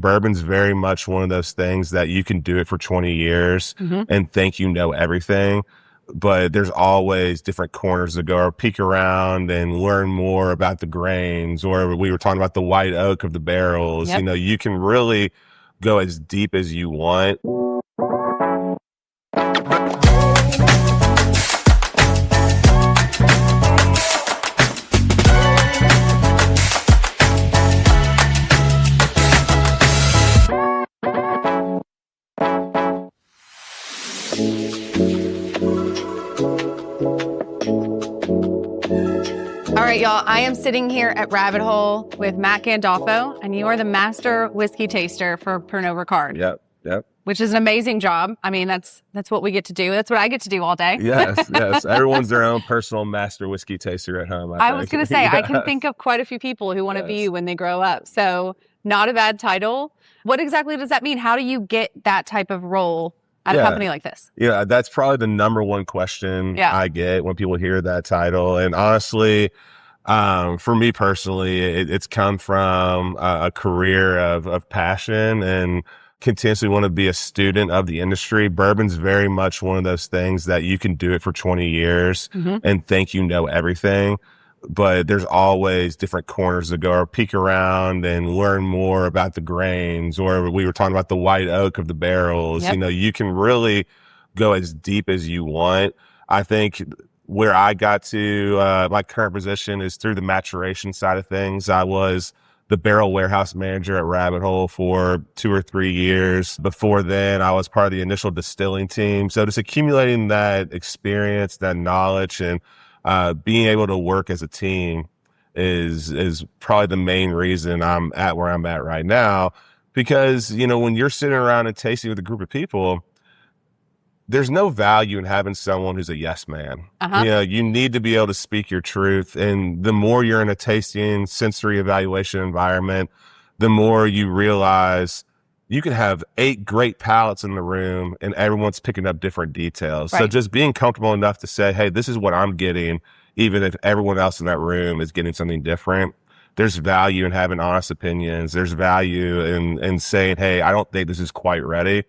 Bourbon's very much one of those things that you can do it for 20 years and think you know everything, but there's always different corners to go or peek around and learn more about the grains, or we were talking about the white oak of the barrels. Yep. You know, you can really go as deep as you want. All right, y'all, I am sitting here at Rabbit Hole with Matt Gandolfo, and you are the master whiskey taster for Pernod Ricard. Yep. Which is an amazing job. I mean, that's what we get to do. That's what I get to do all day. Yes. Everyone's their own personal master whiskey taster at home. I was going to say, I can think of quite a few people who want to be you when they grow up. So not a bad title. What exactly does that mean? How do you get that type of role at a company like this? Yeah, that's probably the number one question I get when people hear that title. And honestly, for me personally, it's come from a career of passion and continuously want to be a student of the industry. Bourbon's very much one of those things that you can do it for 20 years and think you know everything, but there's always different corners to go or peek around and learn more about the grains, or we were talking about the white oak of the barrels. Yep. You know, you can really go as deep as you want. I think where I got to my current position is through the maturation side of things. I was the barrel warehouse manager at Rabbit Hole for 2 or 3 years. Before then, I was part of the initial distilling team. So just accumulating that experience, that knowledge, and being able to work as a team is probably the main reason I'm at where I'm at right now. Because, you know, when you're sitting around and tasting with a group of people, there's no value in having someone who's a yes man. You know, you need to be able to speak your truth. And the more you're in a tasting sensory evaluation environment, the more you realize you can have 8 great palates in the room and everyone's picking up different details. Right. So just being comfortable enough to say, hey, this is what I'm getting, even if everyone else in that room is getting something different. There's value in having honest opinions. There's value in saying, hey, I don't think this is quite ready.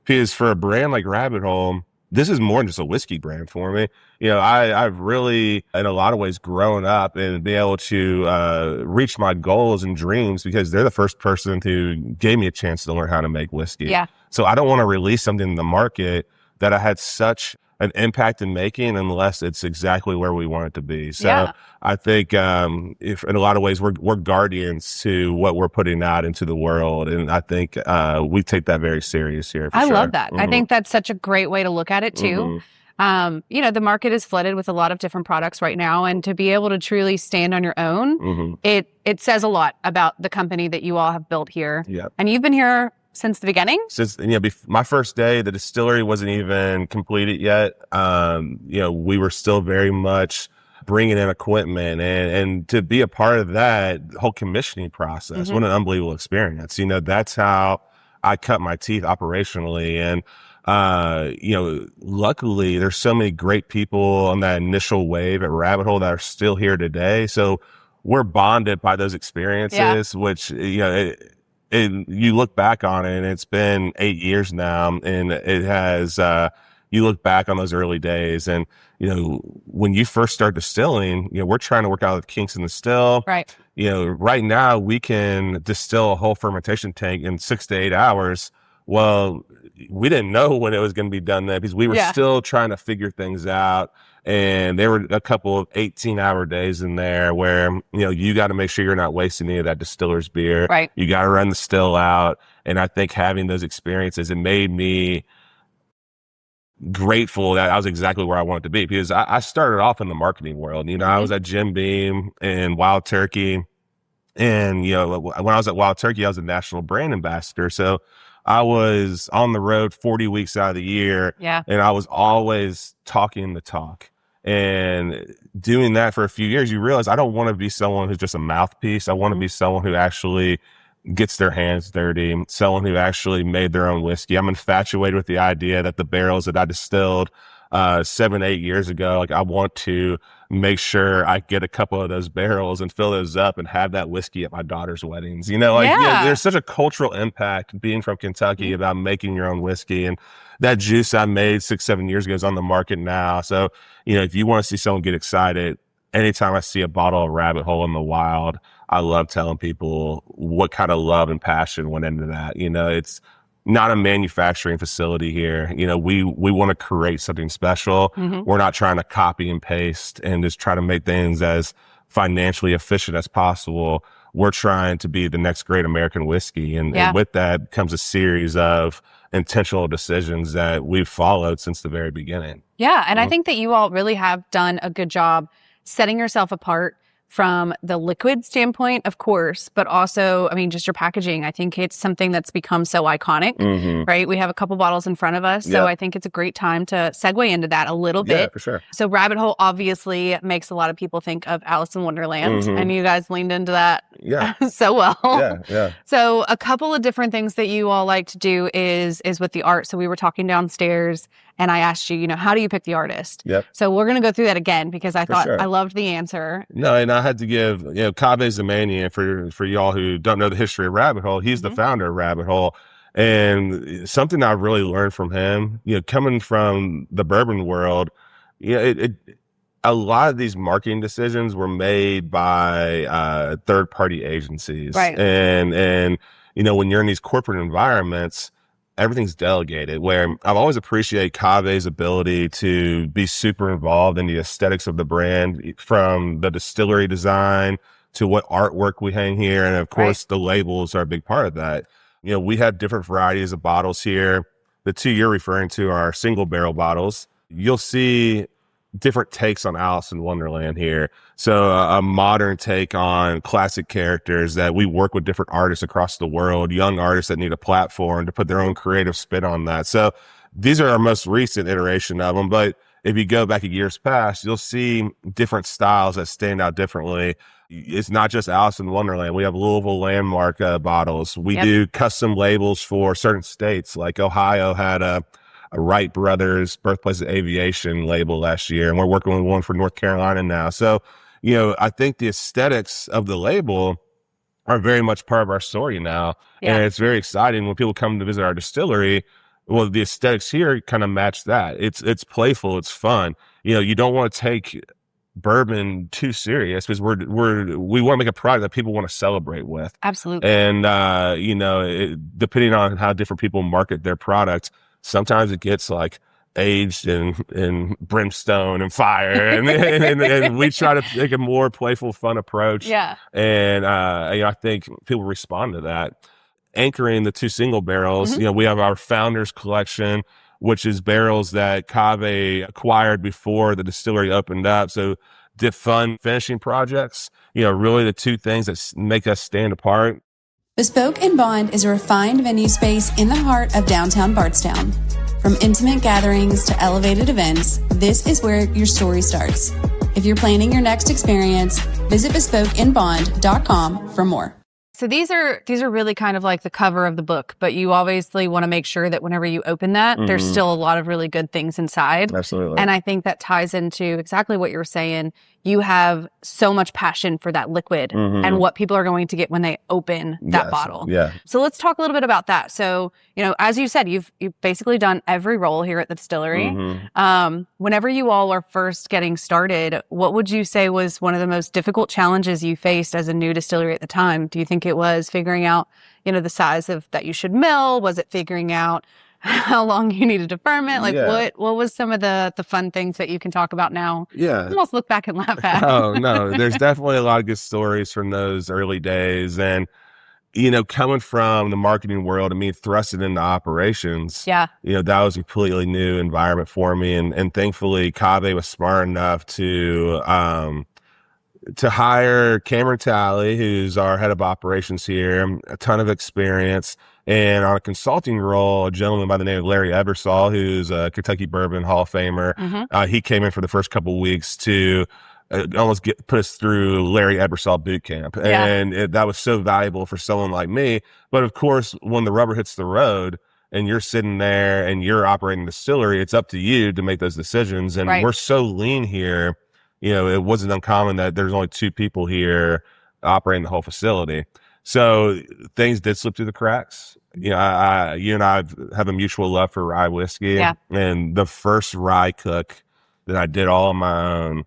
Because for a brand like Rabbit Hole, this is more than just a whiskey brand for me. You know, I've really, in a lot of ways, grown up and been able to reach my goals and dreams because they're the first person who gave me a chance to learn how to make whiskey. Yeah. So I don't want to release something in the market that I had such an impact in making unless it's exactly where we want it to be. So I think if in a lot of ways we're guardians to what we're putting out into the world, and I think we take that very serious here. I love that. I think that's such a great way to look at it too. You know, the market is flooded with a lot of different products right now, and to be able to truly stand on your own, it says a lot about the company that you all have built here. Yep. And you've been here since the beginning? Since, you know, my first day, the distillery wasn't even completed yet. You know, we were still very much bringing in equipment and to be a part of that whole commissioning process. What an unbelievable experience. You know, that's how I cut my teeth operationally. And, you know, luckily there's so many great people on that initial wave at Rabbit Hole that are still here today. So we're bonded by those experiences, which, you know, you look back on it and it's been 8 years now, and it has, you look back on those early days and, you know, when you first start distilling, you know, we're trying to work out the kinks in the still. Right. You know, right now we can distill a whole fermentation tank in 6 to 8 hours. Well, we didn't know when it was going to be done then because we were still trying to figure things out. And there were a couple of 18-hour days in there where, you know, you got to make sure you're not wasting any of that distiller's beer. Right. You got to run the still out. And I think having those experiences, it made me grateful that I was exactly where I wanted to be, because I started off in the marketing world. You know, I was at Jim Beam and Wild Turkey. And, you know, when I was at Wild Turkey, I was a national brand ambassador. So I was on the road 40 weeks out of the year. Yeah. And I was always talking the talk. And doing that for a few years, you realize I don't want to be someone who's just a mouthpiece. I want to be someone who actually gets their hands dirty, someone who actually made their own whiskey. I'm infatuated with the idea that the barrels that I distilled 7, 8 years ago. Like, I want to make sure I get a couple of those barrels and fill those up and have that whiskey at my daughter's weddings. There's such a cultural impact being from Kentucky about making your own whiskey. And that juice I made 6, 7 years ago is on the market now. So, if you want to see someone get excited, anytime I see a bottle of Rabbit Hole in the wild, I love telling people what kind of love and passion went into that. It's not a manufacturing facility here. We want to create something special. We're not trying to copy and paste and just try to make things as financially efficient as possible. We're trying to be the next great American whiskey. And with that comes a series of intentional decisions that we've followed since the very beginning. Yeah. And I think that you all really have done a good job setting yourself apart from the liquid standpoint, of course, but also, just your packaging. I think it's something that's become so iconic, right? We have a couple bottles in front of us, so I think it's a great time to segue into that a little bit. Yeah, for sure. So Rabbit Hole obviously makes a lot of people think of Alice in Wonderland, and you guys leaned into that so well. Yeah. So a couple of different things that you all like to do is with the art. So we were talking downstairs, and I asked you, how do you pick the artist? Yep. So we're going to go through that again because I thought sure. I loved the answer. No, and I had to give, Kaveh Zamanian, for y'all who don't know the history of Rabbit Hole, he's the founder of Rabbit Hole. And something I've really learned from him, coming from the bourbon world, a lot of these marketing decisions were made by third-party agencies. Right. And when you're in these corporate environments, everything's delegated, where I've always appreciated Kaveh's ability to be super involved in the aesthetics of the brand, from the distillery design to what artwork we hang here. And of course, the labels are a big part of that. We have different varieties of bottles here. The two you're referring to are single barrel bottles. You'll see different takes on Alice in Wonderland here. So a modern take on classic characters that we work with different artists across the world, young artists that need a platform to put their own creative spin on that. So these are our most recent iteration of them. But if you go back a years past, you'll see different styles that stand out differently. It's not just Alice in Wonderland. We have Louisville landmark bottles. We do custom labels for certain states. Like Ohio had a Wright Brothers Birthplace of Aviation label last year, and we're working with one for North Carolina now. So, I think the aesthetics of the label are very much part of our story now. And it's very exciting when people come to visit our distillery. Well, the aesthetics here kind of match that. It's playful, it's fun. You don't want to take bourbon too serious, because we want to make a product that people want to celebrate with. Absolutely. And depending on how different people market their product, sometimes it gets like aged in brimstone and fire, and we try to take a more playful, fun approach. Yeah. And I think people respond to that. Anchoring the two single barrels, we have our Founders Collection, which is barrels that Kaveh acquired before the distillery opened up. So the fun finishing projects, really the two things that make us stand apart. Bespoke and Bond is a refined venue space in the heart of downtown Bardstown. From intimate gatherings to elevated events, this is where your story starts. If you're planning your next experience, visit bespokeandbond.com for more. So these are really kind of like the cover of the book, but you obviously want to make sure that whenever you open that, there's still a lot of really good things inside. Absolutely. And I think that ties into exactly what you were saying. You have so much passion for that liquid and what people are going to get when they open that bottle. Yeah. So let's talk a little bit about that. So, as you said, you've basically done every role here at the distillery. Whenever you all are first getting started, what would you say was one of the most difficult challenges you faced as a new distillery at the time? Do you think it was figuring out, the size of that you should mill? Was it figuring out how long you needed to ferment? Like what was some of the fun things that you can talk about now? Yeah. Almost look back and laugh at. Oh, no, there's definitely a lot of good stories from those early days. And, coming from the marketing world and me thrusted into operations, that was a completely new environment for me. And thankfully, Kaveh was smart enough to hire Cameron Talley, who's our head of operations here, a ton of experience. And on a consulting role, a gentleman by the name of Larry Ebersol, who's a Kentucky Bourbon Hall of Famer, he came in for the first couple of weeks to almost put us through Larry Ebersol boot camp. And that was so valuable for someone like me. But of course, when the rubber hits the road, and you're sitting there and you're operating the distillery, it's up to you to make those decisions. And Right. we're so lean here, it wasn't uncommon that there's only 2 people here operating the whole facility. So things did slip through the cracks. You and I have a mutual love for rye whiskey. Yeah. And the first rye cook that I did all on my own,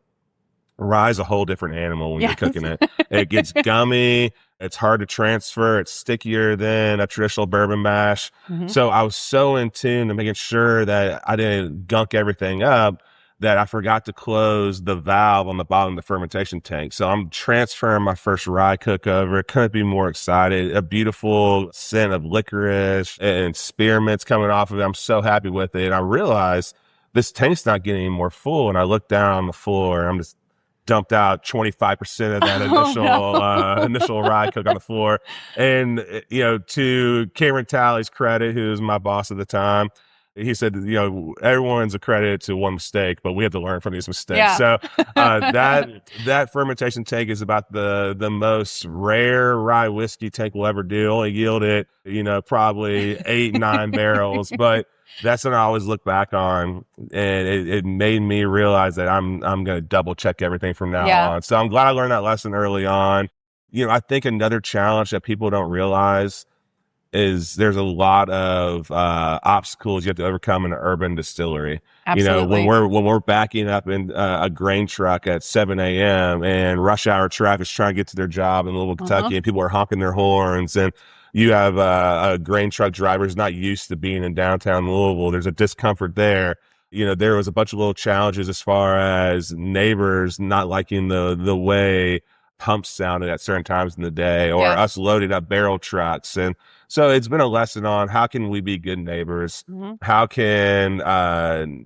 rye is a whole different animal when Yes. you're cooking it. It gets gummy. It's hard to transfer. It's stickier than a traditional bourbon mash. Mhm. So I was so in tune to making sure that I didn't gunk everything up that I forgot to close the valve on the bottom of the fermentation tank. So I'm transferring my first rye cook over. Couldn't be more excited. A beautiful scent of licorice and spearmints coming off of it. I'm so happy with it. And I realized this tank's not getting any more full. And I looked down on the floor and I'm just dumped out 25% of that initial rye cook on the floor. And, to Cameron Talley's credit, who was my boss at the time, he said, everyone's accredited to one mistake, but we have to learn from these mistakes. Yeah. So that fermentation tank is about the most rare rye whiskey tank we'll ever do. Only yielded, probably 8-9 barrels, but that's what I always look back on, and it made me realize that I'm going to double check everything from now on. So I'm glad I learned that lesson early on. I think another challenge that people don't realize is there's a lot of obstacles you have to overcome in an urban distillery. Absolutely. When we're backing up in a grain truck at 7 a.m. and rush hour traffic's trying to get to their job in Louisville, Kentucky, and people are honking their horns, and you have a grain truck driver who's not used to being in downtown Louisville. There's a discomfort there. There was a bunch of little challenges as far as neighbors not liking the way pumps sounded at certain times in the day, or us loading up barrel trucks. And so it's been a lesson on how can we be good neighbors? Mm-hmm. How can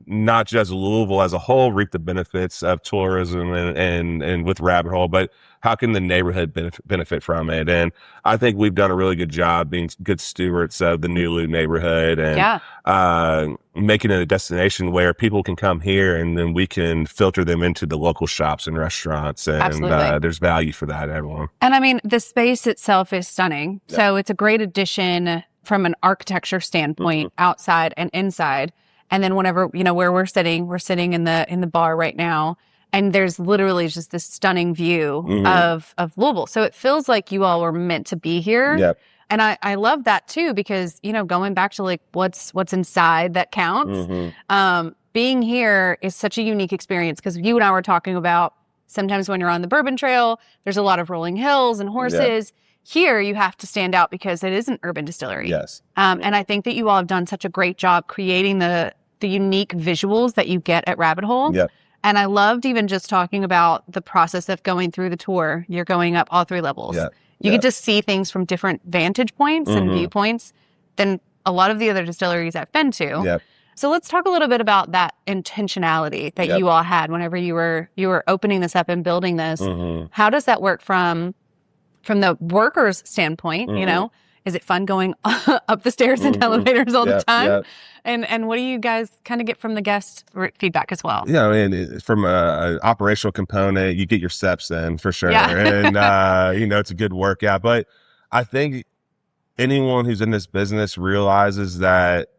not just Louisville as a whole reap the benefits of tourism and with Rabbit Hole, but how can the neighborhood benefit from it? And I think we've done a really good job being good stewards of the New Loop neighborhood and making it a destination where people can come here and then we can filter them into the local shops and restaurants. And there's value for that, everyone. And I mean, the space itself is stunning. Yeah. So it's a great addition from an architecture standpoint, outside and inside. And then whenever, where we're sitting in the bar right now, and there's literally just this stunning view of Louisville. So it feels like you all were meant to be here. Yep. And I love that too, because, going back to like what's inside that counts. Being here is such a unique experience, because you and I were talking about sometimes when you're on the Bourbon Trail, there's a lot of rolling hills and horses. Yep. Here, you have to stand out because it is an urban distillery. Yes. And I think that you all have done such a great job creating the unique visuals that you get at Rabbit Hole. Yep. And I loved even just talking about the process of going through the tour. You're going up all 3 levels. Yep. You get to see things from different vantage points and viewpoints than a lot of the other distilleries I've been to. Yep. So let's talk a little bit about that intentionality that you all had whenever you were opening this up and building this. How does that work from the worker's standpoint? Is it fun going up the stairs in elevators all the time? Yep. And what do you guys kind of get from the guest feedback as well? Yeah, from an operational component, you get your steps in for sure. Yeah. And, it's a good workout. But I think anyone who's in this business realizes that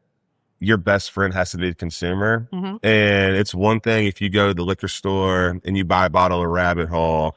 your best friend has to be the consumer. And it's one thing if you go to the liquor store and you buy a bottle of Rabbit Hole,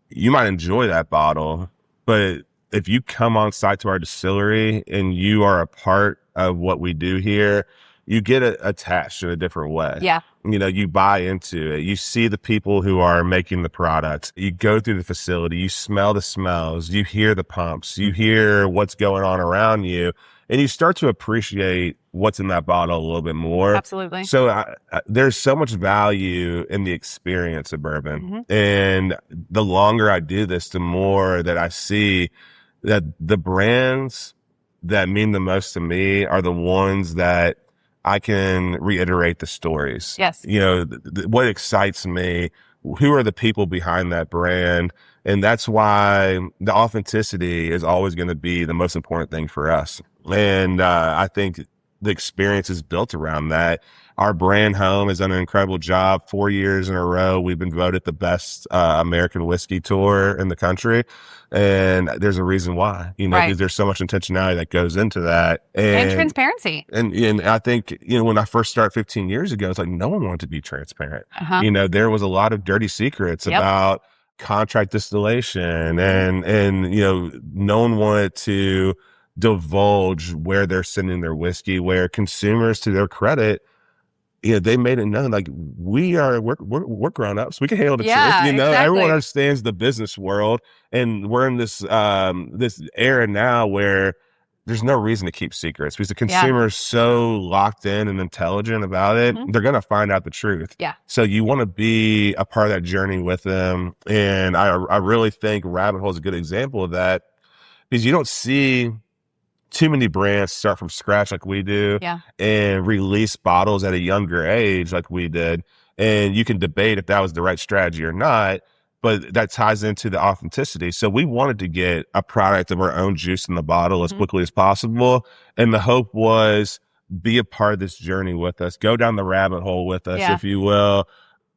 you might enjoy that bottle, but if you come on site to our distillery and you are a part of what we do here, you get attached in a different way. Yeah. You buy into it. You see the people who are making the product. You go through the facility. You smell the smells. You hear the pumps. You hear what's going on around you. And you start to appreciate what's in that bottle a little bit more. Absolutely. So there's so much value in the experience of bourbon. And the longer I do this, the more that I see that the brands that mean the most to me are the ones that I can reiterate the stories. Yes. What excites me, who are the people behind that brand? And that's why the authenticity is always going to be the most important thing for us. And I think the experience is built around that. Our brand home has done an incredible job. 4 years in a row, we've been voted the best American whiskey tour in the country. And there's a reason why, because there's so much intentionality that goes into that. And transparency. And I think, when I first started 15 years ago, it's like no one wanted to be transparent. There was a lot of dirty secrets about contract distillation and no one wanted to divulge where they're sending their whiskey, where consumers, to their credit, they made it known, like, we're grown-ups. We can handle the truth. Exactly. Everyone understands the business world, and we're in this era now where there's no reason to keep secrets, because the consumer is so locked in and intelligent about it. They're going to find out the truth. So you want to be a part of that journey with them. And I really think Rabbit Hole is a good example of that, because you don't see too many brands start from scratch like we do and release bottles at a younger age like we did. And you can debate if that was the right strategy or not, but that ties into the authenticity. So we wanted to get a product of our own juice in the bottle as quickly as possible. And the hope was, be a part of this journey with us, go down the rabbit hole with us, if you will,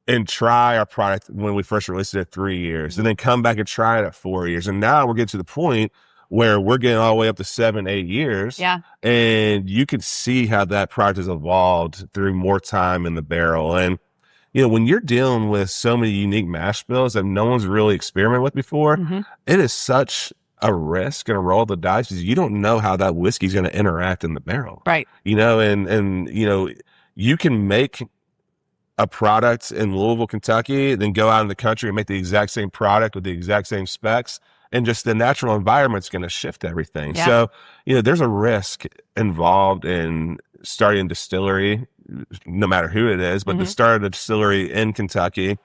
and try our product when we first released it at 3 years, and then come back and try it at 4 years. And now we're getting to the point where we're getting all the way up to 7-8 years. And you can see how that product has evolved through more time in the barrel. And, when you're dealing with so many unique mash bills that no one's really experimented with before, it is such a risk and a roll of the dice, because you don't know how that whiskey is going to interact in the barrel. And you can make a product in Louisville, Kentucky, then go out in the country and make the exact same product with the exact same specs, and just the natural environment's going to shift everything. So, there's a risk involved in starting a distillery, no matter who it is, but to start a distillery in Kentucky,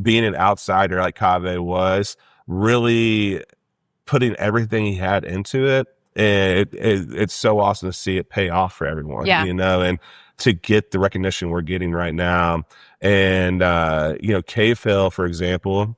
being an outsider like Cave was, really putting everything he had into it. And it's so awesome to see it pay off for everyone, and to get the recognition we're getting right now. And, Cave Hill, for example,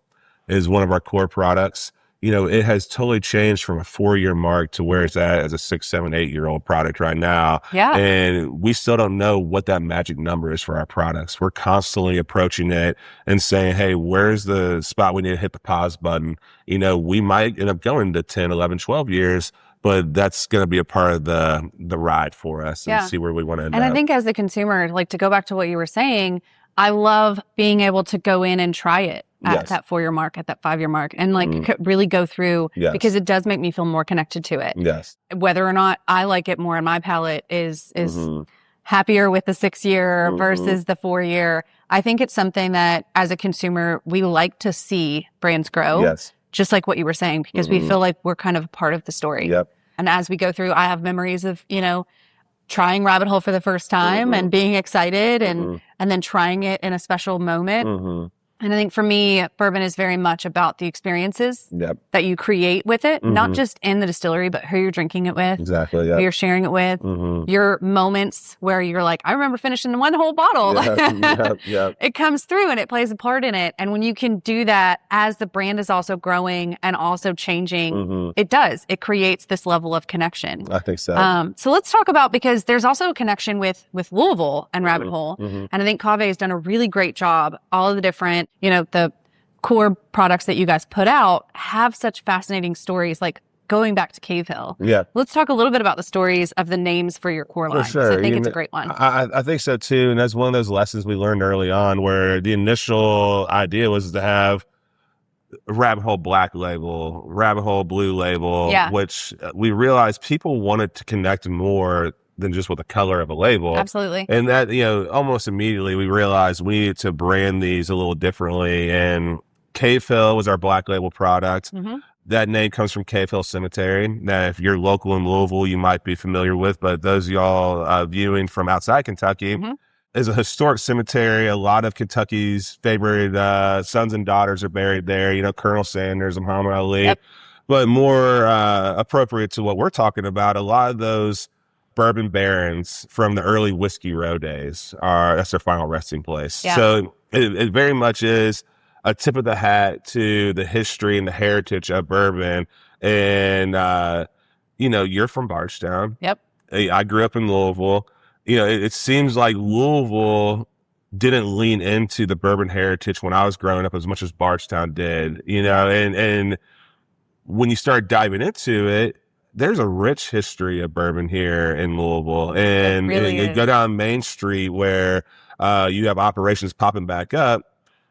is one of our core products. It has totally changed from a 4-year mark to where it's at as a 6, 7, 8-year-old product right now. And we still don't know what that magic number is for our products. We're constantly approaching it and saying, hey, where's the spot we need to hit the pause button? We might end up going to 10, 11, 12 years, but that's going to be a part of the ride for us and see where we want to end up. And I think as the consumer, like, to go back to what you were saying, I love being able to go in and try it at that 4-year mark, at that 5-year mark, and really go through, because it does make me feel more connected to it. Whether or not I like it more in my palate is happier with the 6-year versus the 4-year. I think it's something that as a consumer, we like to see brands grow, just like what you were saying, because we feel like we're kind of a part of the story. And as we go through, I have memories of, trying Rabbit Hole for the first time and being excited and then trying it in a special moment. And I think for me, bourbon is very much about the experiences that you create with it, not just in the distillery, but who you're drinking it with, who you're sharing it with, your moments where you're like, I remember finishing one whole bottle. It comes through and it plays a part in it. And when you can do that as the brand is also growing and also changing, it does. It creates this level of connection. I think so. So let's talk about, because there's also a connection with Louisville and Rabbit Hole. And I think Cave has done a really great job. All of the different, the core products that you guys put out have such fascinating stories, like going back to Cave Hill. Let's talk a little bit about the stories of the names for your core line. I think it's a great one. I think so too. And that's one of those lessons we learned early on, where the initial idea was to have Rabbit Hole Black Label, Rabbit Hole Blue Label, which we realized people wanted to connect more than just with the color of a label. Absolutely. And that, almost immediately we realized we needed to brand these a little differently. And Cave Hill was our Black Label product. That name comes from Cave Hill Cemetery. Now, if you're local in Louisville, you might be familiar with, but those of y'all viewing from outside Kentucky, is a historic cemetery. A lot of Kentucky's favorite sons and daughters are buried there. Colonel Sanders, Muhammad Ali. But more appropriate to what we're talking about, a lot of those bourbon barons from the early Whiskey Row days that's their final resting place. So it very much is a tip of the hat to the history and the heritage of bourbon. And, you're from Bardstown. I grew up in Louisville. it seems like Louisville didn't lean into the bourbon heritage when I was growing up as much as Bardstown did, and when you start diving into it, there's a rich history of bourbon here in Louisville, and really you go down Main Street where you have operations popping back up.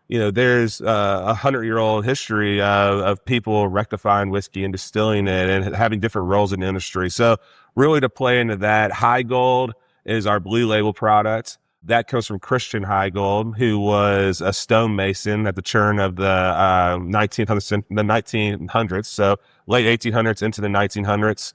There's a 100-year-old history of people rectifying whiskey and distilling it and having different roles in the industry. So really to play into that, High Gold is our blue label product. That comes from Christian High Gold, who was a stonemason at the turn of the 1900s, so late 1800s into the 1900s.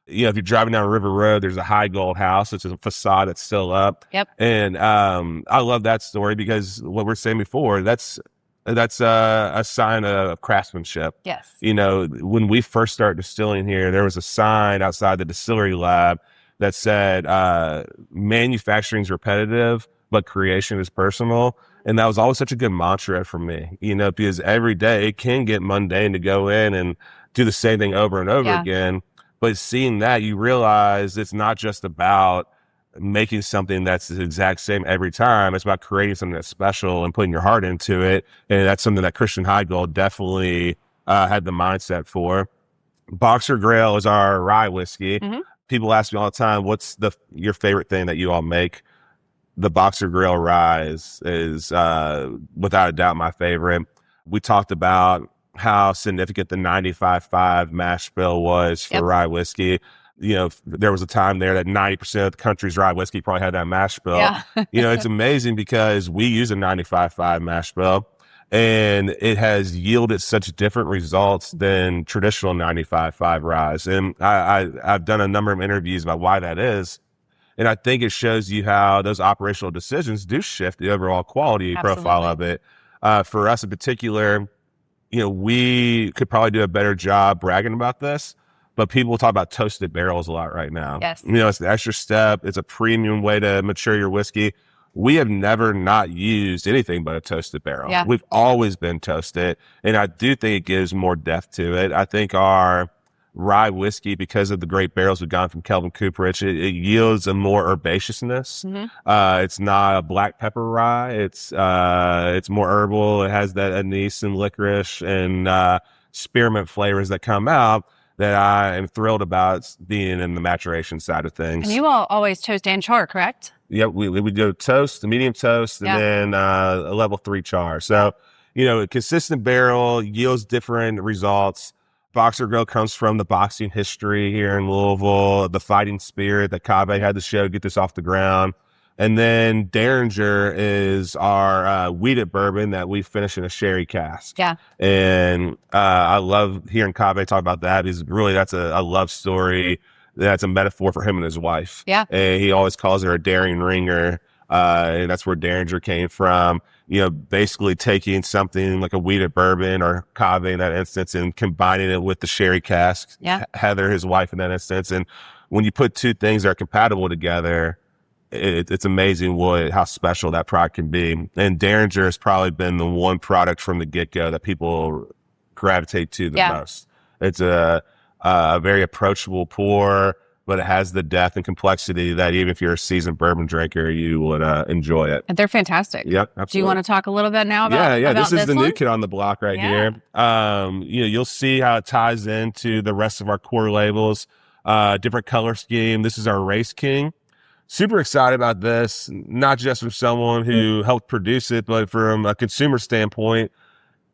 If you're driving down River Road, there's a High Gold house. It's a facade that's still up. Yep. And I love that story because what we're saying before, that's a sign of craftsmanship. Yes. When we first started distilling here, there was a sign outside the distillery lab that said, manufacturing is repetitive, but creation is personal. And that was always such a good mantra for me, because every day it can get mundane to go in and do the same thing over and over again. But seeing that, you realize it's not just about making something that's the exact same every time. It's about creating something that's special and putting your heart into it. And that's something that Christian High Gold definitely had the mindset for. Boxer Grail is our rye whiskey. Mm-hmm. People ask me all the time, what's your favorite thing that you all make? The Boxer Grail rye is without a doubt my favorite. We talked about how significant the 95.5 mash bill was for rye whiskey. There was a time there that 90% of the country's rye whiskey probably had that mash bill. Yeah. It's amazing because we use a 95.5 mash bill, and it has yielded such different results than traditional 95.5 ryes. And I've done a number of interviews about why that is. And I think it shows you how those operational decisions do shift the overall quality profile of it. For us in particular, we could probably do a better job bragging about this, but people talk about toasted barrels a lot right now. Yes. It's the extra step. It's a premium way to mature your whiskey. We have never not used anything but a toasted barrel. Yeah. We've always been toasted. And I do think it gives more depth to it. I think our rye whiskey, because of the great barrels we've gotten from Kelvin Cooperage, it yields a more herbaceousness. Mm-hmm. It's not a black pepper rye. It's more herbal. It has that anise and licorice and spearmint flavors that come out that I am thrilled about being in the maturation side of things. And you all always toast and char, correct? Yep, we do toast, the medium toast, and then a level 3 char. So, a consistent barrel yields different results. Boxer Grill comes from the boxing history here in Louisville, the fighting spirit that Cave had to show to get this off the ground. And then Derringer is our wheated bourbon that we finish in a sherry cask. Yeah. And I love hearing Cave talk about that because really that's a love story. That's a metaphor for him and his wife. Yeah. And he always calls her a daring ringer. And that's where Derringer came from. Basically taking something like a wheated bourbon or Cave in that instance and combining it with the sherry cask. Yeah. Heather, his wife in that instance. And when you put two things that are compatible together, it's amazing how special that product can be. And Derringer has probably been the one product from the get-go that people gravitate to the most. It's a very approachable pour, but it has the depth and complexity that even if you're a seasoned bourbon drinker, you would enjoy it. And they're fantastic. Yep, absolutely. Do you want to talk a little bit now about this is the one? new kid on the block right here. You'll see how it ties into the rest of our core labels. Different color scheme. This is our Race King. Super excited about this, not just from someone who helped produce it, but from a consumer standpoint.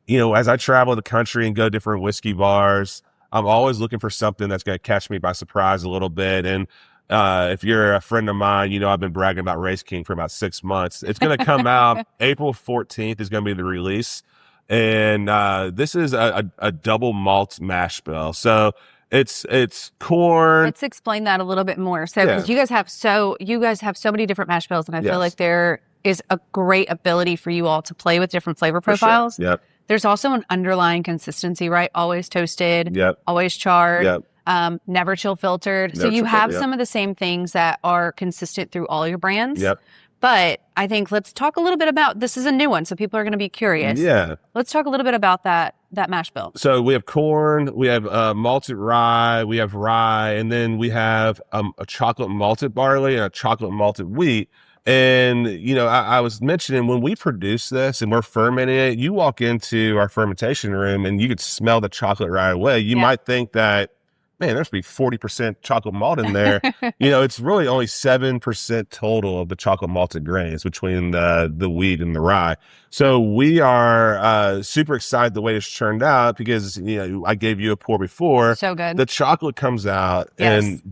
As I travel the country and go to different whiskey bars, I'm always looking for something that's going to catch me by surprise a little bit. And if you're a friend of mine, I've been bragging about Race King for about 6 months. It's going to come out April 14th is going to be the release. And this is a double malt mash bill. So it's corn. Let's explain that a little bit more. So, because you guys have so many different mash bills, and I feel like there is a great ability for you all to play with different flavor profiles. Sure. Yep. There's also an underlying consistency, right? Always toasted. Yep. Always charred. Yep. Never chill filtered. So you have some of the same things that are consistent through all your brands. Yep. But I think let's talk a little bit about, this is a new one, so people are going to be curious. Yeah. Let's talk a little bit about that mash bill. So we have corn, we have malted rye, we have rye, and then we have a chocolate malted barley and a chocolate malted wheat. And, I was mentioning when we produce this and we're fermenting it, you walk into our fermentation room and you could smell the chocolate right away. You might think that, man, there's be 40% chocolate malt in there. It's really only 7% total of the chocolate malted grains between the wheat and the rye. So we are super excited the way it's turned out because, I gave you a pour before. So good. The chocolate comes out in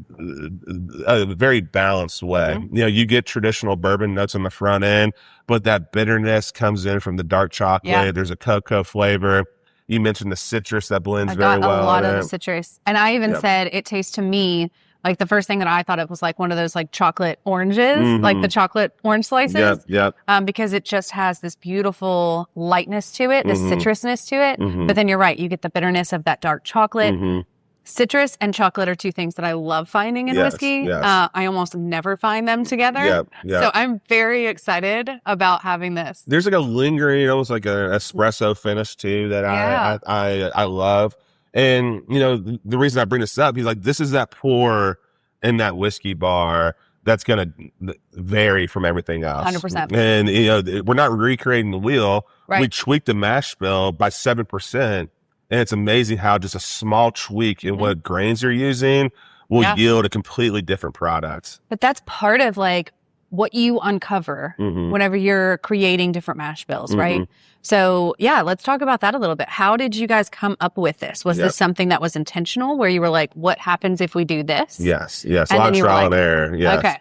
a very balanced way. Mm-hmm. You get traditional bourbon notes on the front end, but that bitterness comes in from the dark chocolate. Yeah. There's a cocoa flavor. You mentioned the citrus that blends I very got well. a lot of the citrus. And I even said it tastes to me like the first thing that I thought of was like one of those like chocolate oranges, like the chocolate orange slices. Yep. Because it just has this beautiful lightness to it, this citrusness to it. But then you're right, you get the bitterness of that dark chocolate. Citrus and chocolate are two things that I love finding in whiskey. Yes. I almost never find them together. Yep. So I'm very excited about having this. There's like a lingering, almost like an espresso finish too that I love. And, the reason I bring this up, he's like, this is that pour in that whiskey bar that's going to vary from everything else. 100%. And, we're not recreating the wheel. Right. We tweaked the mash bill by 7%. And it's amazing how just a small tweak in what grains you're using will yield a completely different product. But that's part of like what you uncover whenever you're creating different mash bills, right? So let's talk about that a little bit. How did you guys come up with this? Was this something that was intentional where you were like, what happens if we do this? Yes. A lot of trial and error. Yes. Okay.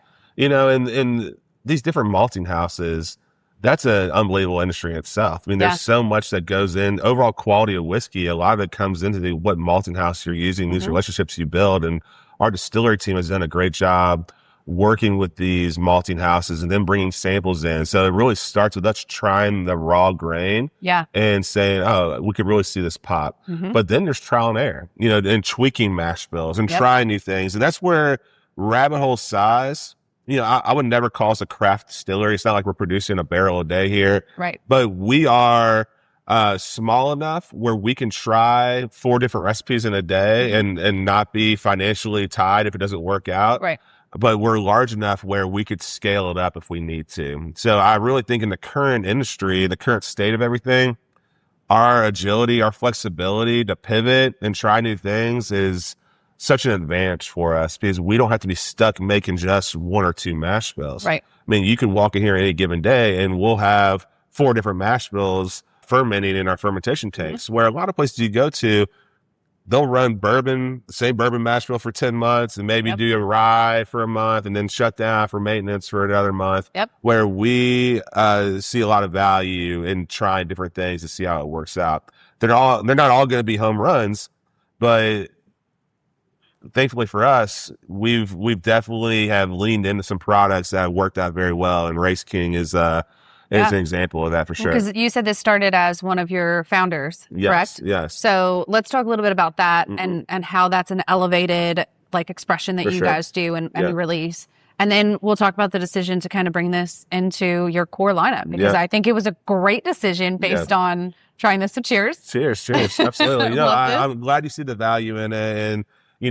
And these different malting houses, that's an unbelievable industry in itself. I mean, there's so much that goes in. Overall quality of whiskey, a lot of it comes into what malting house you're using, these relationships you build. And our distillery team has done a great job working with these malting houses and then bringing samples in. So it really starts with us trying the raw grain and saying, oh, we could really see this pop. But then there's trial and error, and tweaking mash bills and trying new things. And that's where rabbit hole size, I would never call us a craft distillery. It's not like we're producing a barrel a day here. Right. But we are small enough where we can try 4 different recipes in a day and not be financially tied if it doesn't work out. Right. But we're large enough where we could scale it up if we need to. So I really think in the current industry, the current state of everything, our agility, our flexibility to pivot and try new things is such an advantage for us because we don't have to be stuck making just 1 or 2 mash bills. Right. I mean, you can walk in here any given day and we'll have 4 different mash bills fermenting in our fermentation tanks, where a lot of places you go to, they'll run the same bourbon mash bill for 10 months and maybe do a rye for a month and then shut down for maintenance for another month. Where we see a lot of value in trying different things to see how it works out. They're not all going to be home runs, but thankfully for us, we've definitely have leaned into some products that have worked out very well, and Race King is an example of that for sure. Because you said this started as one of your founders, correct? Yes. So let's talk a little bit about that and how that's an elevated like expression that you guys do and release. And then we'll talk about the decision to kind of bring this into your core lineup because I think it was a great decision based on trying this. So cheers. Cheers. Absolutely. I'm glad you see the value in it. And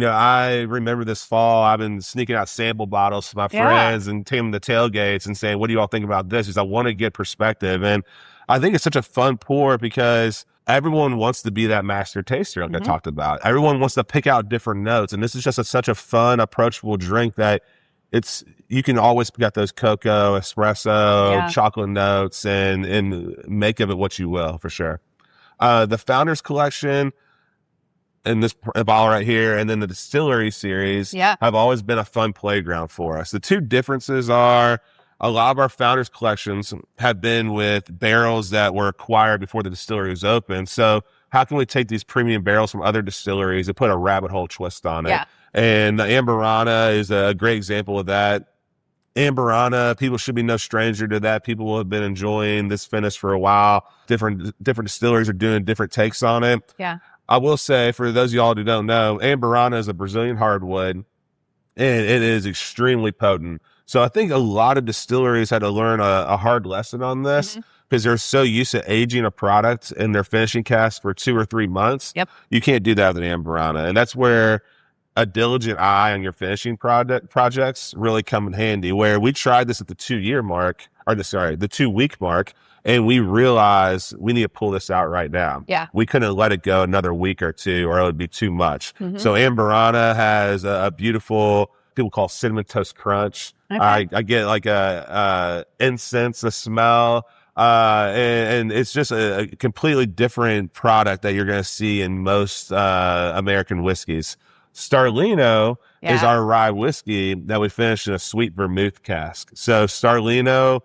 I remember this fall, I've been sneaking out sample bottles to my friends and taking them to tailgates and saying, what do you all think about this? Because I want to get perspective. And I think it's such a fun pour because everyone wants to be that master taster like I talked about. Everyone wants to pick out different notes. And this is just such a fun, approachable drink that you can always pick out those cocoa, espresso, chocolate notes and make of it what you will, for sure. The Founders Collection, and this bottle right here, and then the Distillery series have always been a fun playground for us. The two differences are a lot of our Founders collections have been with barrels that were acquired before the distillery was open. So how can we take these premium barrels from other distilleries and put a rabbit hole twist on it? And the Amberana is a great example of that. Amberana, people should be no stranger to that. People will have been enjoying this finish for a while. Different distilleries are doing different takes on it. I will say, for those of y'all who don't know, Amberana is a Brazilian hardwood. and it is extremely potent. So I think a lot of distilleries had to learn a hard lesson on this because they're so used to aging a product in their finishing cask for 2 or 3 months. Yep. You can't do that with an Amburana. And that's where a diligent eye on your finishing projects really come in handy, where we tried this at the 2-year mark, the 2-week mark, and we realized we need to pull this out right now. Yeah. We couldn't let it go another week or two or it would be too much. So Amburana has a beautiful, people call cinnamon toast crunch. Okay. I get like a incense, a smell, and it's just a completely different product that you're going to see in most American whiskeys. Starlino is our rye whiskey that we finished in a sweet vermouth cask. So Starlino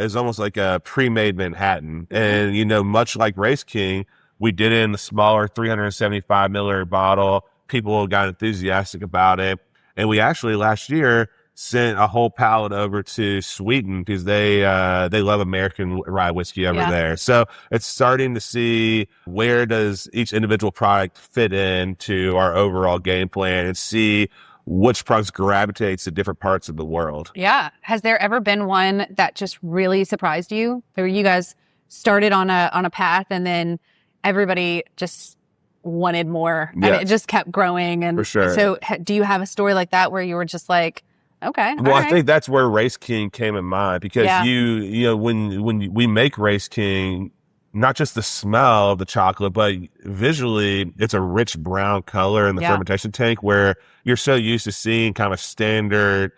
is almost like a pre-made Manhattan. And, much like Race King, we did it in the smaller 375 milliliter bottle. People got enthusiastic about it. And we actually last year sent a whole pallet over to Sweden because they love American rye whiskey over there. So it's starting to see where does each individual product fit into our overall game plan and see which products gravitates to different parts of the world. Yeah. Has there ever been one that just really surprised you? Or you guys started on a path and then everybody just wanted more and it just kept growing? And for sure. So do you have a story like that where you were just like, okay. Well, I think that's where Race King came in mind because when we make Race King, not just the smell of the chocolate, but visually it's a rich brown color in the fermentation tank where you're so used to seeing kind of standard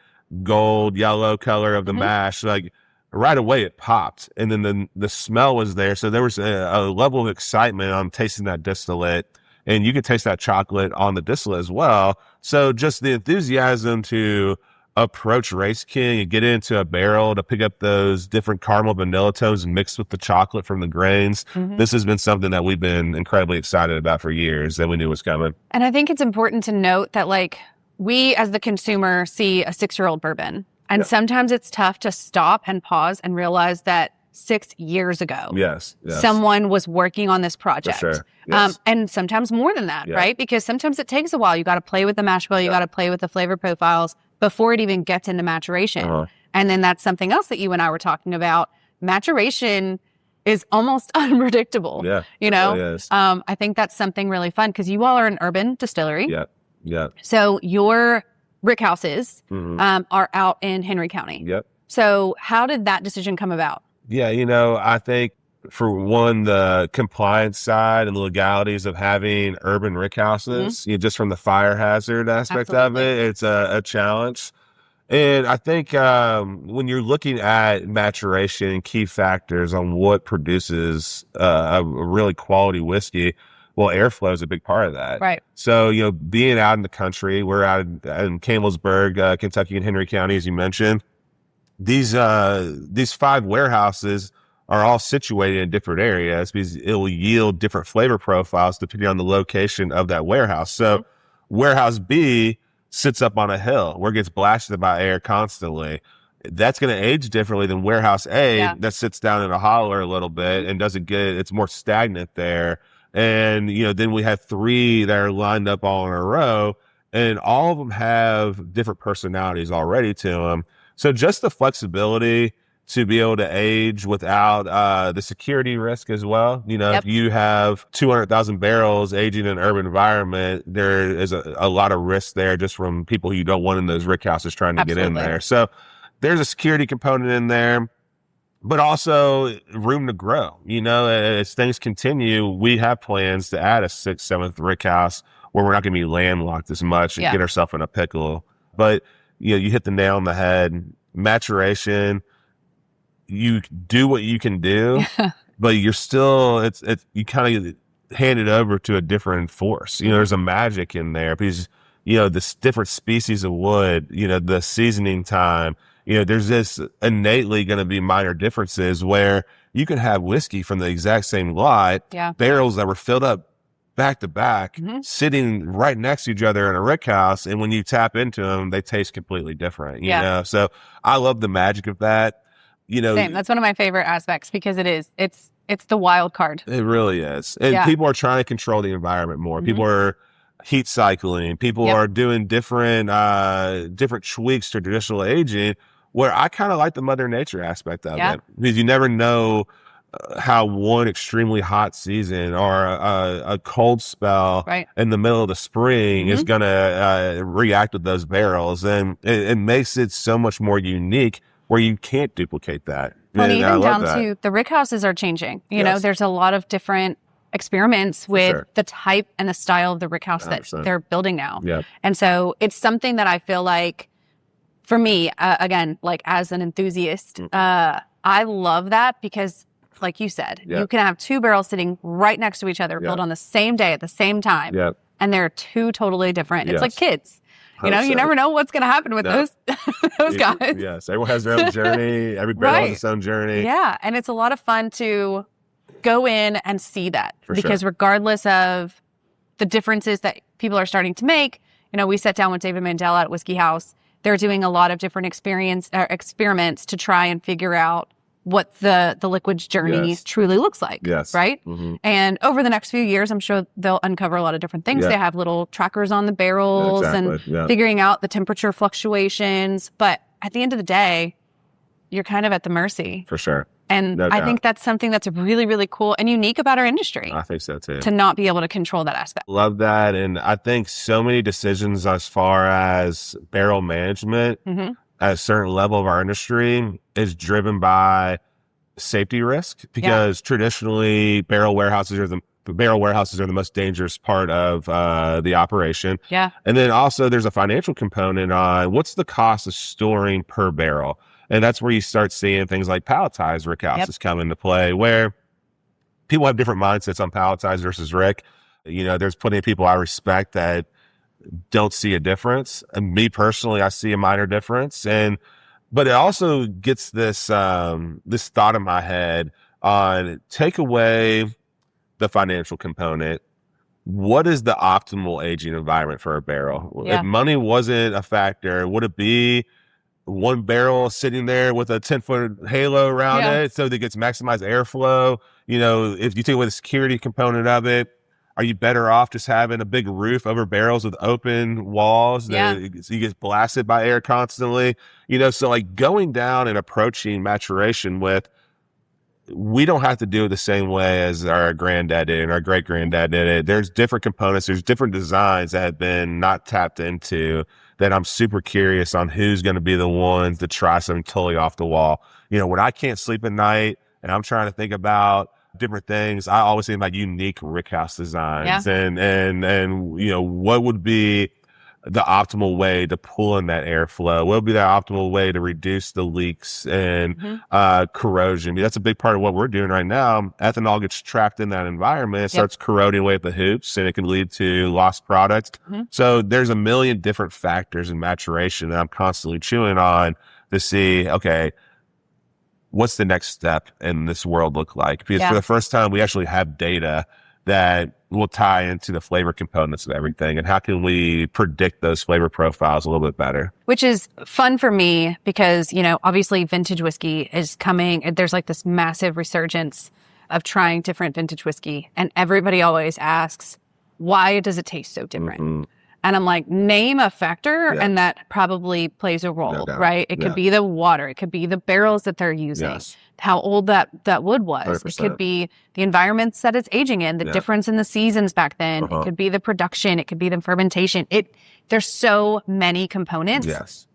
gold, yellow color of the mash. Like right away it popped and then the smell was there. So there was a level of excitement on tasting that distillate, and you could taste that chocolate on the distillate as well. So just the enthusiasm to approach Race King and get into a barrel to pick up those different caramel vanilla tones mixed with the chocolate from the grains. This has been something that we've been incredibly excited about for years that we knew was coming. And I think it's important to note that we as the consumer see a 6-year-old bourbon and sometimes it's tough to stop and pause and realize that 6 years ago, someone was working on this project. For sure. Yes. And sometimes more than that, right? Because sometimes it takes a while. You got to play with the mash bill. You got to play with the flavor profiles before it even gets into maturation. And then that's something else that you and I were talking about. Maturation is almost unpredictable. Yeah. It really is. I think that's something really fun because you all are an urban distillery. Yeah. So your rick houses are out in Henry County. Yep. So how did that decision come about? Yeah, I think for one, the compliance side and the legalities of having urban rick houses, just from the fire hazard aspect of it, it's a challenge. And I think when you're looking at maturation and key factors on what produces a really quality whiskey, well, airflow is a big part of that. Right. So, being out in the country, we're out in Campbellsburg, Kentucky and Henry County, as you mentioned. These 5 warehouses are all situated in different areas because it will yield different flavor profiles depending on the location of that warehouse. So warehouse B sits up on a hill where it gets blasted by air constantly. That's going to age differently than warehouse A that sits down in a holler a little bit and it's more stagnant there. And, then we have 3 that are lined up all in a row, and all of them have different personalities already to them. So just the flexibility to be able to age without the security risk as well. If you have 200,000 barrels aging in an urban environment, there is a lot of risk there just from people who you don't want in those rick houses trying to get in there. So there's a security component in there, but also room to grow. As things continue, we have plans to add a 6th, 7th rick house where we're not going to be landlocked as much and get ourselves in a pickle. But you hit the nail on the head. Maturation, you do what you can do, but you're still, you kind of hand it over to a different force. There's a magic in there because, this different species of wood, the seasoning time, there's this innately going to be minor differences where you can have whiskey from the exact same lot, barrels that were filled up back to back, sitting right next to each other in a rick house. And when you tap into them, they taste completely different, you know? So I love the magic of that, Same. That's one of my favorite aspects because it's the wild card. It really is. And people are trying to control the environment more. People are, heat cycling. People are doing different tweaks to traditional aging, where I kind of like the Mother Nature aspect of it, because you never know how one extremely hot season or a cold spell in the middle of the spring is going to react with those barrels. And it makes it so much more unique where you can't duplicate that. Well, even down to the rick houses are changing. You know, there's a lot of different experiments with the type and the style of the rick house that they're building now. And so it's something that I feel like, for me, again, like as an enthusiast, I love that because, like you said, you can have two barrels sitting right next to each other, built on the same day at the same time, and they're two totally different. It's like kids. You know, you never know what's going to happen with those guys. Yes, everyone has their own journey. Every barrel has its own journey. Yeah, and it's a lot of fun to go in and see that, because regardless of the differences that people are starting to make, you know, we sat down with David Mandela at Whiskey House. They're doing a lot of different experiments to try and figure out what the liquid's journey truly looks like, right? And over the next few years, I'm sure they'll uncover a lot of different things. They have little trackers on the barrels and figuring out the temperature fluctuations. But at the end of the day, you're kind of at the mercy. For sure. And I think that's something that's really, really cool and unique about our industry. I think so too. To not be able to control that aspect. Love that. And I think so many decisions as far as barrel management at a certain level of our industry is driven by safety risk, because traditionally barrel warehouses are the most dangerous part of the operation. And then also there's a financial component on what's the cost of storing per barrel. And that's where you start seeing things like palletized rick houses come into play, where people have different mindsets on palletized versus rick. You know, there's plenty of people I respect that don't see a difference. And me personally, I see a minor difference. But it also gets this thought in my head on, take away the financial component. What is the optimal aging environment for a barrel? If money wasn't a factor, would it be one barrel sitting there with a 10-foot halo around it so that it gets maximized airflow? You know, if you take away the security component of it, are you better off just having a big roof over barrels with open walls that you get blasted by air constantly? You know, so like going down and approaching maturation with, we don't have to do it the same way as our granddad did and our great granddad did it. There's different components. There's different designs that have been not tapped into, that I'm super curious on who's going to be the ones to try something totally off the wall. You know, when I can't sleep at night and I'm trying to think about different things, I always think about unique rickhouse designs and you know, what would be the optimal way to pull in that airflow? What would be the optimal way to reduce the leaks and corrosion? I mean, that's a big part of what we're doing right now. Ethanol gets trapped in that environment, it starts corroding away at the hoops, and it can lead to lost product. So there's a million different factors in maturation that I'm constantly chewing on to see, okay, what's the next step in this world look like? Because for the first time, we actually have data that will tie into the flavor components of everything. And how can we predict those flavor profiles a little bit better? Which is fun for me because, you know, obviously vintage whiskey is coming. There's like this massive resurgence of trying different vintage whiskey. And everybody always asks, why does it taste so different? And I'm like, name a factor, and that probably plays a role, right? It could be the water. It could be the barrels that they're using, how old that wood was. 100%. It could be the environments that it's aging in, the difference in the seasons back then. It could be the production. It could be the fermentation. There's so many components.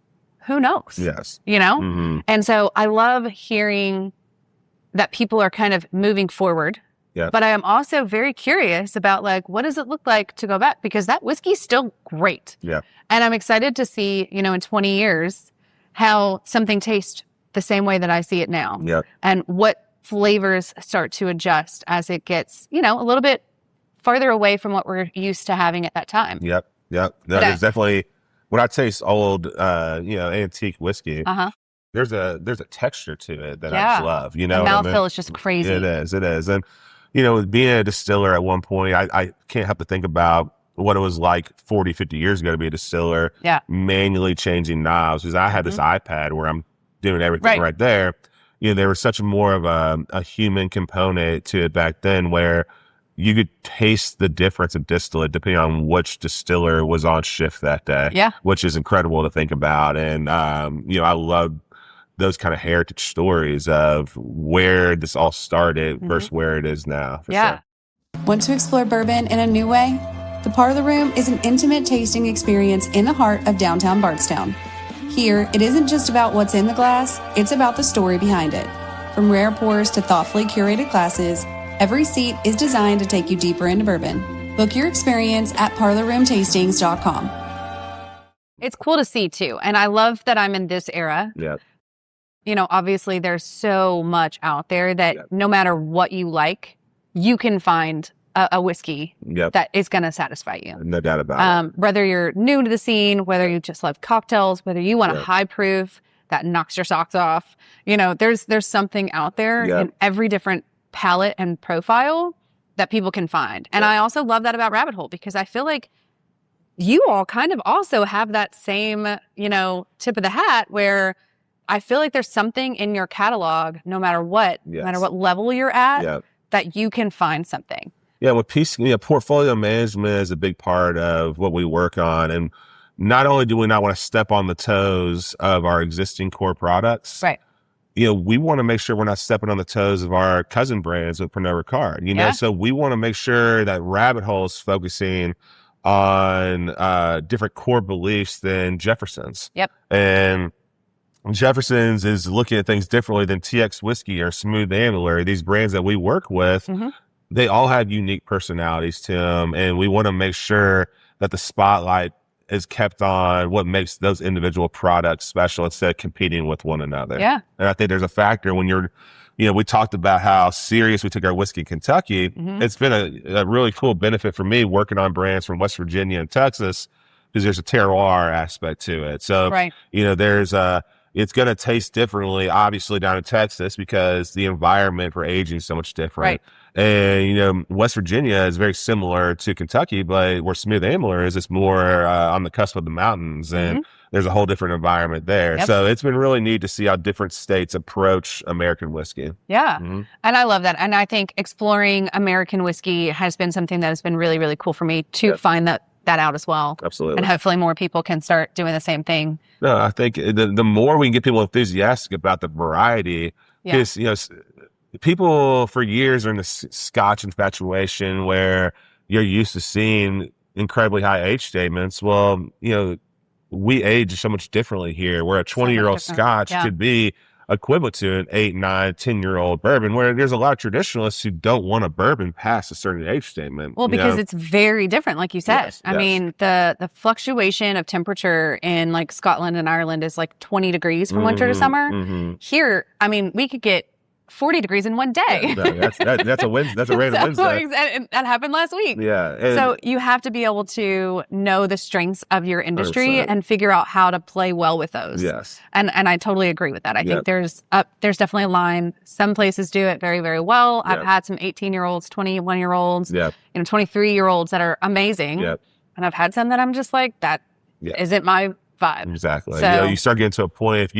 Who knows? You know? And so I love hearing that people are kind of moving forward. But I am also very curious about, like, what does it look like to go back? Because that whiskey's still great. And I'm excited to see, you know, in 20 years, how something tastes the same way that I see it now. And what flavors start to adjust as it gets, you know, a little bit farther away from what we're used to having at that time. No, there's definitely, when I taste old, you know, antique whiskey, there's a texture to it that I just love. You know, the mouthfeel is just crazy. It is. And, you know, being a distiller at one point, I can't help to think about what it was like 40, 50 years ago to be a distiller, manually changing knobs. Because I had this iPad where I'm doing everything right there. You know, there was such more of a human component to it back then, where you could taste the difference of distillate depending on which distiller was on shift that day. Yeah. Which is incredible to think about. And, I love those kind of heritage stories of where this all started versus where it is now. For sure. Want to explore bourbon in a new way? The Parlor Room is an intimate tasting experience in the heart of downtown Bardstown. Here, it isn't just about what's in the glass, it's about the story behind it. From rare pours to thoughtfully curated glasses, every seat is designed to take you deeper into bourbon. Book your experience at parlorroomtastings.com. It's cool to see too. And I love that I'm in this era. Yeah. Obviously there's so much out there that no matter what you like, you can find a whiskey that is going to satisfy you. No doubt about it. Whether you're new to the scene, whether you just love cocktails, whether you want a high proof that knocks your socks off, there's something out there in every different palette and profile that people can find. And I also love that about Rabbit Hole, because I feel like you all kind of also have that same, tip of the hat, where I feel like there's something in your catalog, no matter what, no matter what level you're at, that you can find something. Yeah, with portfolio management is a big part of what we work on. And not only do we not want to step on the toes of our existing core products, right? We want to make sure we're not stepping on the toes of our cousin brands with Pernod Ricard, so we want to make sure that Rabbit Hole is focusing on different core beliefs than Jefferson's. Yep. And Jefferson's is looking at things differently than TX Whiskey or Smooth Ambler. These brands that we work with, they all have unique personalities to them. And we want to make sure that the spotlight is kept on what makes those individual products special instead of competing with one another. Yeah. And I think there's a factor when you're, we talked about how serious we took our whiskey in Kentucky. It's been a really cool benefit for me working on brands from West Virginia and Texas, because there's a terroir aspect to it. So, there's it's going to taste differently, obviously, down in Texas, because the environment for aging is so much different. Right. And, West Virginia is very similar to Kentucky, but where Smooth Ambler is, it's more on the cusp of the mountains, and there's a whole different environment there. Yep. So it's been really neat to see how different states approach American whiskey. Yeah. And I love that. And I think exploring American whiskey has been something that has been really, really cool for me to find that out as well. Absolutely. And hopefully more people can start doing the same thing. No, I think the more we can get people enthusiastic about the variety, because, people for years are in the Scotch infatuation where you're used to seeing incredibly high age statements. Well, we age so much differently here, where a 20-year-old Scotch could be equivalent to an 8, 9, 10-year-old bourbon, where there's a lot of traditionalists who don't want a bourbon past a certain age statement. Well, because it's very different, like you said. Yes, I mean, the fluctuation of temperature in like Scotland and Ireland is like 20 degrees from winter to summer. Here, I mean, we could get 40 degrees in one day. That's a Wednesday. That's a random Wednesday. And that happened last week. Yeah. So you have to be able to know the strengths of your industry 100%. and figure out how to play well with those. Yes. And I totally agree with that. I think there's definitely a line. Some places do it very, very well. I've had some 18-year-olds, 21-year-olds, 23-year-olds that are amazing. Yep. And I've had some that I'm just like, that isn't my vibe. Exactly. So, you start getting to a point,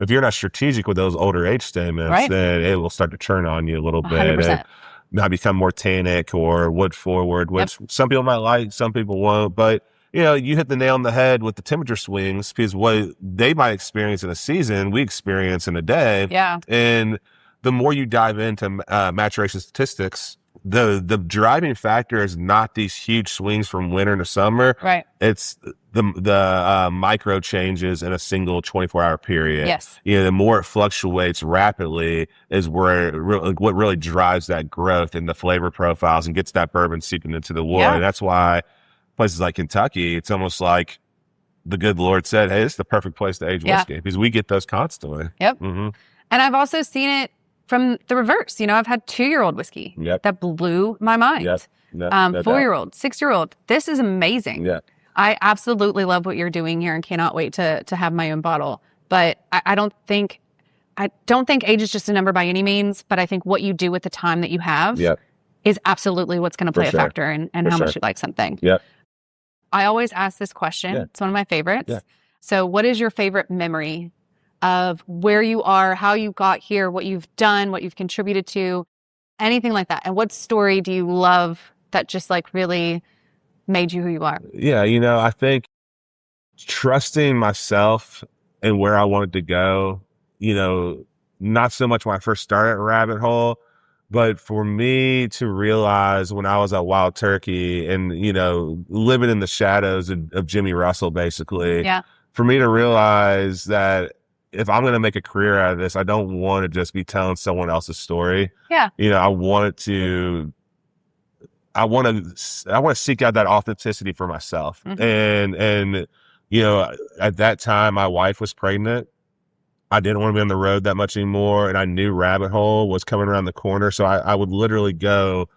if you're not strategic with those older age statements, then it will start to turn on you a little bit. 100%. And might become more tannic or wood forward, which some people might like, some people won't. But, you hit the nail on the head with the temperature swings, because what they might experience in a season, we experience in a day. Yeah. And the more you dive into maturation statistics, the driving factor is not these huge swings from winter to summer. Right. It's the micro changes in a single 24-hour period. Yes. The more it fluctuates rapidly is where what really drives that growth in the flavor profiles and gets that bourbon seeping into the wood. And that's why places like Kentucky, it's almost like the good Lord said, hey, this is the perfect place to age whiskey, because we get those constantly. Yep. And I've also seen it from the reverse. I've had 2-year-old whiskey that blew my mind. 4-year-old, 6-year-old. This is amazing. Yeah. I absolutely love what you're doing here and cannot wait to have my own bottle. But I don't think age is just a number by any means, but I think what you do with the time that you have is absolutely what's going to play a factor in how much you like something. Yeah. I always ask this question. It's one of my favorites. So what is your favorite memory of where you are, how you got here, what you've done, what you've contributed to? anything like that. And what story do you love that just like really made you who you are? Yeah, I think trusting myself and where I wanted to go, not so much when I first started at Rabbit Hole, but for me to realize when I was at Wild Turkey and, living in the shadows of Jimmy Russell, basically, for me to realize that if I'm going to make a career out of this, I don't want to just be telling someone else's story. Yeah. I want to seek out that authenticity for myself. And, at that time, my wife was pregnant. I didn't want to be on the road that much anymore. And I knew Rabbit Hole was coming around the corner. So I would literally go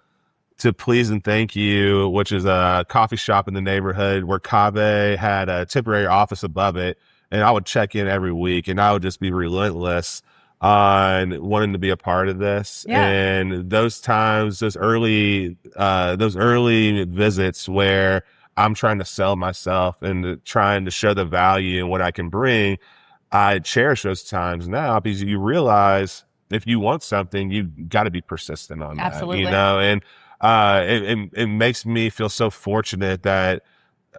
to Please and Thank You, which is a coffee shop in the neighborhood where Kaveh had a temporary office above it. And I would check in every week and I would just be relentless on wanting to be a part of this. Yeah. And those times, those early visits where I'm trying to sell myself and trying to show the value and what I can bring, I cherish those times now because you realize if you want something, you got to be persistent on that. Absolutely. And it makes me feel so fortunate that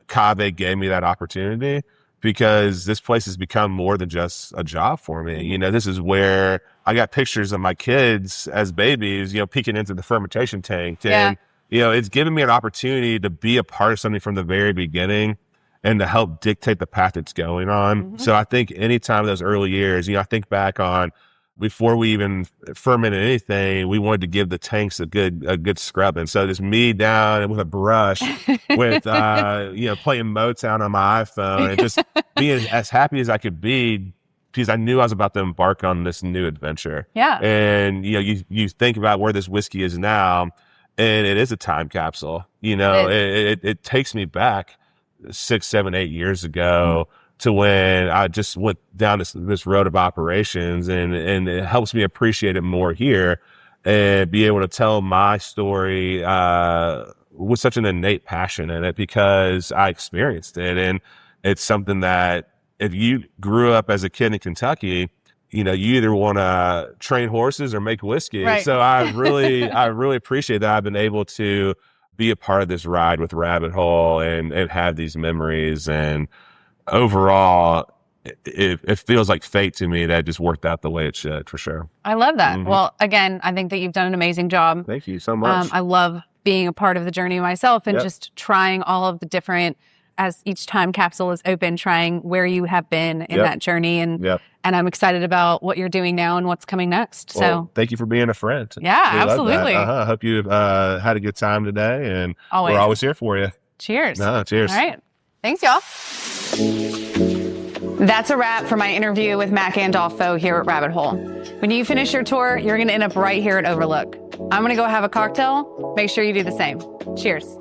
Kaveh gave me that opportunity, because this place has become more than just a job for me. This is where I got pictures of my kids as babies, peeking into the fermentation tank. And, it's given me an opportunity to be a part of something from the very beginning and to help dictate the path it's going on. So I think anytime those early years, I think back on before we even fermented anything, we wanted to give the tanks a good scrubbing. So just me down with a brush with, playing Motown on my iPhone and just being as happy as I could be because I knew I was about to embark on this new adventure. Yeah. And, you think about where this whiskey is now, and it is a time capsule. It takes me back 6, 7, 8 years ago to when I just went down this road of operations, and it helps me appreciate it more here and be able to tell my story with such an innate passion in it because I experienced it. And it's something that if you grew up as a kid in Kentucky, you either want to train horses or make whiskey. Right. So I really appreciate that I've been able to be a part of this ride with Rabbit Hole and have these memories. And overall, it feels like fate to me that it just worked out the way it should, for sure. I love that. Well, again, I think that you've done an amazing job. Thank you so much. I love being a part of the journey myself and just trying all of the different, as each time capsule is open, trying where you have been in that journey. And I'm excited about what you're doing now and what's coming next. Well, thank you for being a friend. Yeah, we absolutely. I hope you had a good time today, and we're always here for you. Cheers. Cheers. All right. Thanks, y'all. That's a wrap for my interview with Matt Gandolfo here at Rabbit Hole. When you finish your tour, you're going to end up right here at Overlook. I'm going to go have a cocktail. Make sure you do the same. Cheers.